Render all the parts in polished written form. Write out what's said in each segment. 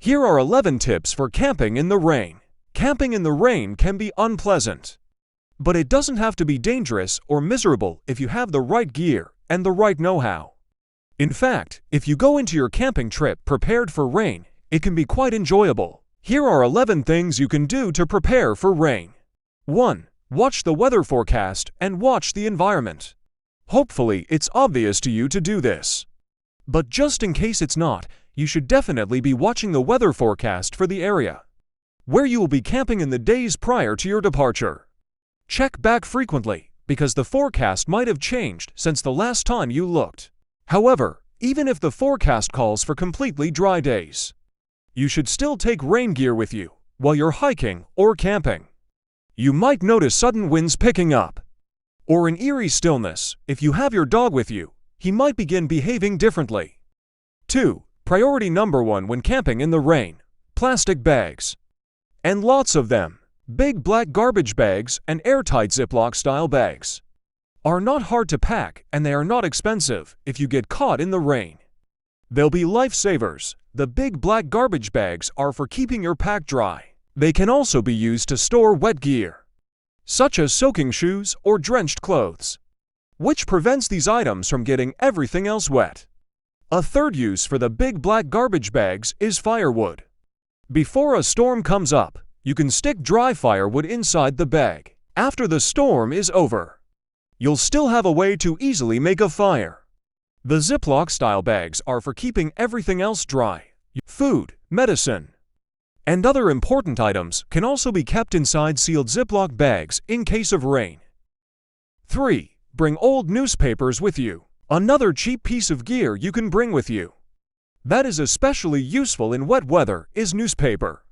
Here are 11 tips for camping in the rain. Camping in the rain can be unpleasant, but it doesn't have to be dangerous or miserable if you have the right gear and the right know-how. In fact, if you go into your camping trip prepared for rain, it can be quite enjoyable. Here are 11 things you can do to prepare for rain. 1. Watch the weather forecast and watch the environment. Hopefully, it's obvious to you to do this. But just in case it's not, you should definitely be watching the weather forecast for the area where you will be camping in the days prior to your departure. Check back frequently, because the forecast might have changed since the last time you looked. However, even if the forecast calls for completely dry days, you should still take rain gear with you while you're hiking or camping. You might notice sudden winds picking up, or an eerie stillness. If you have your dog with you, he might begin behaving differently. 2. Priority number 1 when camping in the rain: plastic bags. And lots of them. Big black garbage bags and airtight Ziploc-style bags are not hard to pack, and they are not expensive if you get caught in the rain. They'll be lifesavers. The big black garbage bags are for keeping your pack dry. They can also be used to store wet gear, such as soaking shoes or drenched clothes, which prevents these items from getting everything else wet. A third use for the big black garbage bags is firewood. Before a storm comes up, you can stick dry firewood inside the bag. After the storm is over, you'll still have a way to easily make a fire. The Ziploc-style bags are for keeping everything else dry. Food, medicine, and other important items can also be kept inside sealed Ziploc bags in case of rain. 3. Bring old newspapers with you. Another cheap piece of gear you can bring with you that is especially useful in wet weather is newspaper.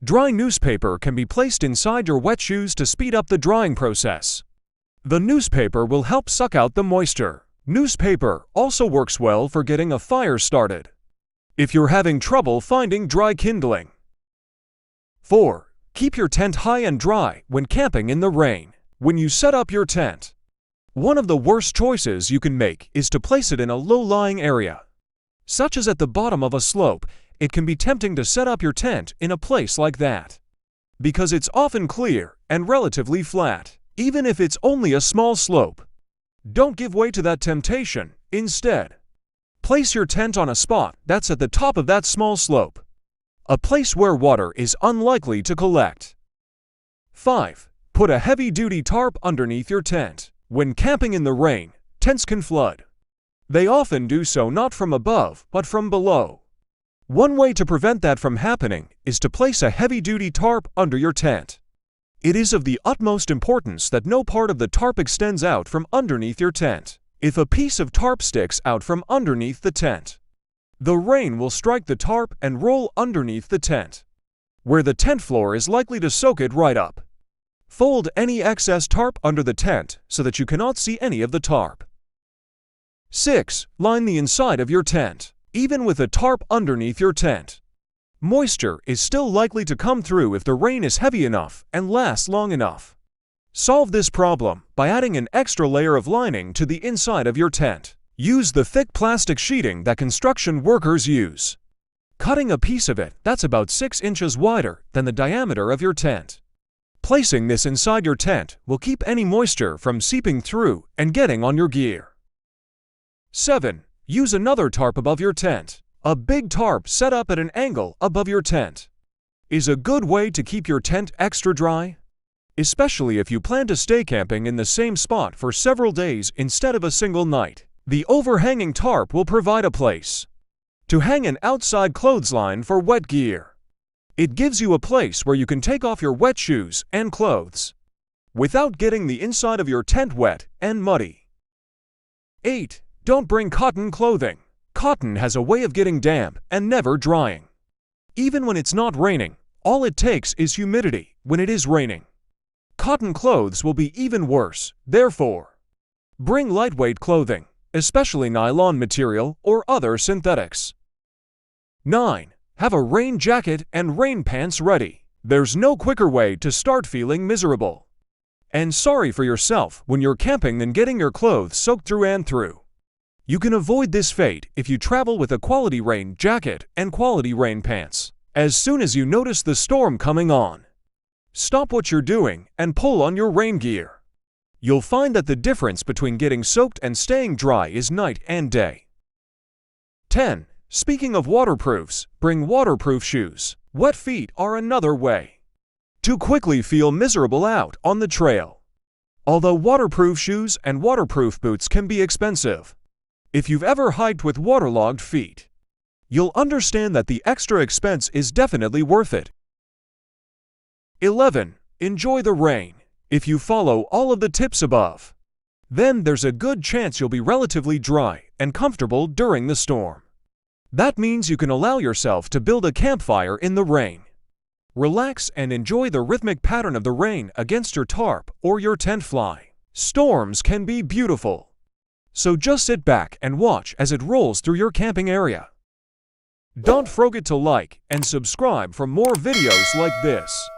Dry newspaper can be placed inside your wet shoes to speed up the drying process. The newspaper will help suck out the moisture. Newspaper also works well for getting a fire started if you're having trouble finding dry kindling. 4. Keep your tent high and dry when camping in the rain. When you set up your tent, one of the worst choices you can make is to place it in a low-lying area, such as at the bottom of a slope. It can be tempting to set up your tent in a place like that, because it's often clear and relatively flat, even if it's only a small slope. Don't give way to that temptation. Instead, place your tent on a spot that's at the top of that small slope, a place where water is unlikely to collect. 5. Put a heavy-duty tarp underneath your tent. When camping in the rain, tents can flood. They often do so not from above, but from below. One way to prevent that from happening is to place a heavy-duty tarp under your tent. It is of the utmost importance that no part of the tarp extends out from underneath your tent. If a piece of tarp sticks out from underneath the tent, the rain will strike the tarp and roll underneath the tent, where the tent floor is likely to soak it right up. Fold any excess tarp under the tent so that you cannot see any of the tarp. 6. Line the inside of your tent. Even with a tarp underneath your tent, moisture is still likely to come through if the rain is heavy enough and lasts long enough. Solve this problem by adding an extra layer of lining to the inside of your tent. Use the thick plastic sheeting that construction workers use, cutting a piece of it that's about 6 inches wider than the diameter of your tent. Placing this inside your tent will keep any moisture from seeping through and getting on your gear. 7. Use another tarp above your tent. A big tarp set up at an angle above your tent is a good way to keep your tent extra dry, especially if you plan to stay camping in the same spot for several days instead of a single night. The overhanging tarp will provide a place to hang an outside clothesline for wet gear. It gives you a place where you can take off your wet shoes and clothes without getting the inside of your tent wet and muddy. 8. Don't bring cotton clothing. Cotton has a way of getting damp and never drying. Even when it's not raining, all it takes is humidity when it is raining. Cotton clothes will be even worse. Therefore, bring lightweight clothing, especially nylon material or other synthetics. 9. Have a rain jacket and rain pants ready. There's no quicker way to start feeling miserable and sorry for yourself when you're camping than getting your clothes soaked through and through. You can avoid this fate if you travel with a quality rain jacket and quality rain pants. As soon as you notice the storm coming on, stop what you're doing and pull on your rain gear. You'll find that the difference between getting soaked and staying dry is night and day. 10. Speaking of waterproofs, bring waterproof shoes. Wet feet are another way to quickly feel miserable out on the trail. Although waterproof shoes and waterproof boots can be expensive, if you've ever hiked with waterlogged feet, you'll understand that the extra expense is definitely worth it. 11. Enjoy the rain. If you follow all of the tips above, then there's a good chance you'll be relatively dry and comfortable during the storm. That means you can allow yourself to build a campfire in the rain. Relax and enjoy the rhythmic pattern of the rain against your tarp or your tent fly. Storms can be beautiful, so just sit back and watch as it rolls through your camping area. Don't forget to like and subscribe for more videos like this.